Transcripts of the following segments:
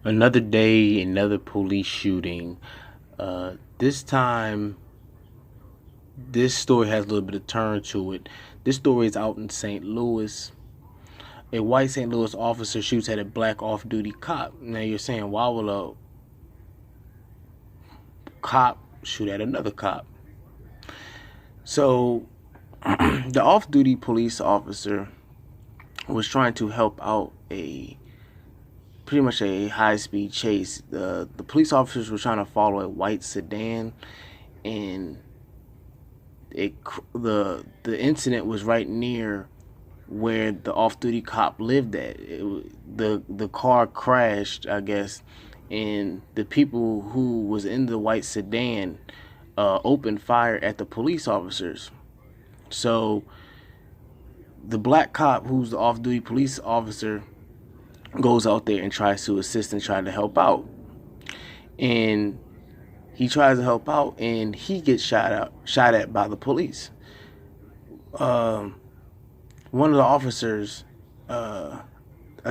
Another day, another police shooting. This time, this story has a little bit of turn to it. This story is out in St. Louis. A white St. Louis officer shoots at a black off-duty cop. Now you're saying, why will a cop shoot at another cop? So, the off-duty police officer was trying to help out pretty much a high-speed chase. The police officers were trying to follow a white sedan, and the incident was right near where the off-duty cop lived at. The car crashed, I guess, and the people who was in the white sedan opened fire at the police officers. So the black cop, who's the off-duty police officer, goes out there and tries to assist and try to help out. And he tries to help out, and he gets shot at by the police. One of the officers, I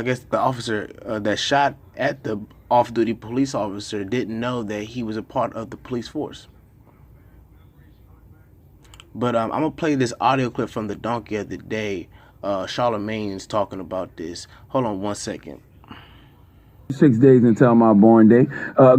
guess the officer that shot at the off-duty police officer didn't know that he was a part of the police force. But I'm going to play this audio clip from the Donkey of the Day. Charlemagne's talking about this. Hold on 1 second. 6 days until my born day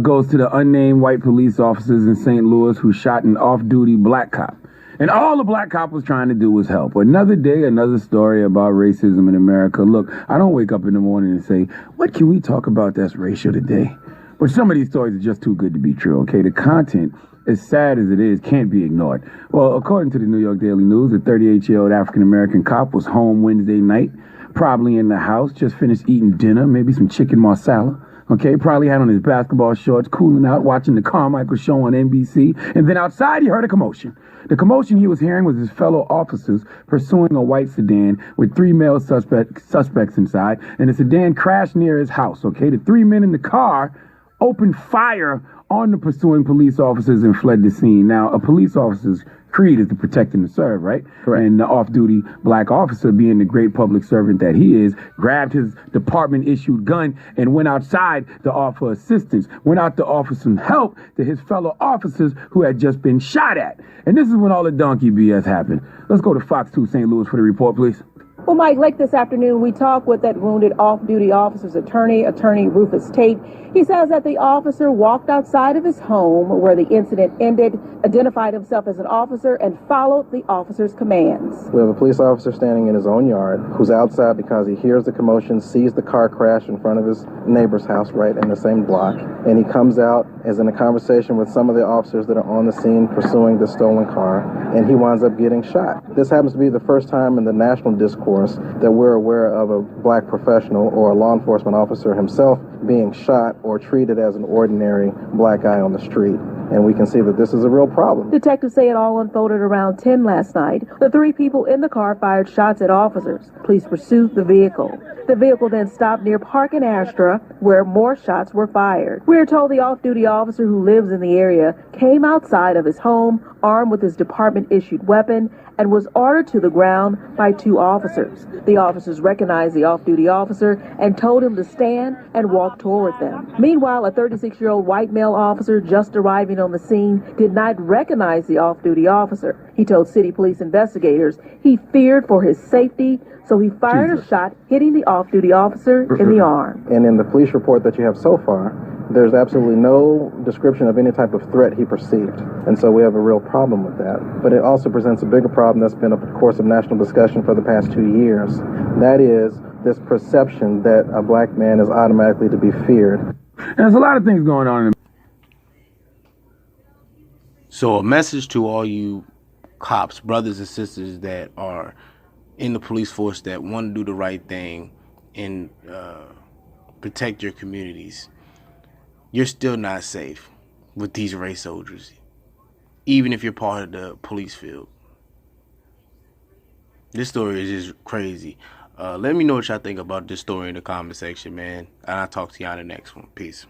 goes to the unnamed white police officers in St. Louis who shot an off-duty black cop. And all the black cop was trying to do was help. Another day, another story about racism in America. Look, I don't wake up in the morning and say, what can we talk about that's racial today? But some of these stories are just too good to be true, okay? The content, as sad as it is, can't be ignored. Well, according to the New York Daily News, a 38-year-old African-American cop was home Wednesday night, probably in the house, just finished eating dinner, maybe some chicken marsala. Okay, probably had on his basketball shorts, cooling out, watching the Carmichael show on NBC. And then outside, he heard a commotion. The commotion he was hearing was his fellow officers pursuing a white sedan with 3 male suspects inside. And the sedan crashed near his house, okay? The 3 men in the car opened fire on the pursuing police officers and fled the scene. Now, a police officer's creed is to protect and to serve, right? And the off-duty black officer, being the great public servant that he is, grabbed his department-issued gun and went outside to offer assistance, went out to offer some help to his fellow officers who had just been shot at. And this is when all the donkey BS happened. Let's go to Fox 2 St. Louis for the report, please. Well, Mike, late this afternoon, we talked with that wounded off-duty officer's attorney Rufus Tate. He says that the officer walked outside of his home where the incident ended, identified himself as an officer, and followed the officer's commands. We have a police officer standing in his own yard who's outside because he hears the commotion, sees the car crash in front of his neighbor's house right in the same block, and he comes out, is in a conversation with some of the officers that are on the scene pursuing the stolen car, and he winds up getting shot. This happens to be the first time in the national discourse that we're aware of a black professional or a law enforcement officer himself being shot or treated as an ordinary black guy on the street. And we can see that this is a real problem. Detectives say it all unfolded around 10 last night. The 3 people in the car fired shots at officers. Police pursued the vehicle. The vehicle then stopped near Park and Astra, where more shots were fired. We are told the off-duty officer who lives in the area came outside of his home armed with his department-issued weapon and was ordered to the ground by 2 officers. The officers recognized the off-duty officer and told him to stand and walk toward them. Meanwhile, a 36-year-old white male officer just arriving on the scene did not recognize the off-duty officer. He told city police investigators he feared for his safety, so he fired a shot, hitting the off-duty officer in the arm. And in the police report that you have so far, there's absolutely no description of any type of threat he perceived. And so we have a real problem with that. But it also presents a bigger problem that's been a course of national discussion for the past 2 years. That is this perception that a black man is automatically to be feared. There's a lot of things going on in So a message to all you cops, brothers and sisters that are in the police force that want to do the right thing and protect your communities. You're still not safe with these race soldiers, even if you're part of the police field. This story is just crazy. Let me know what y'all think about this story in the comment section, man. And I'll talk to y'all in the next one. Peace.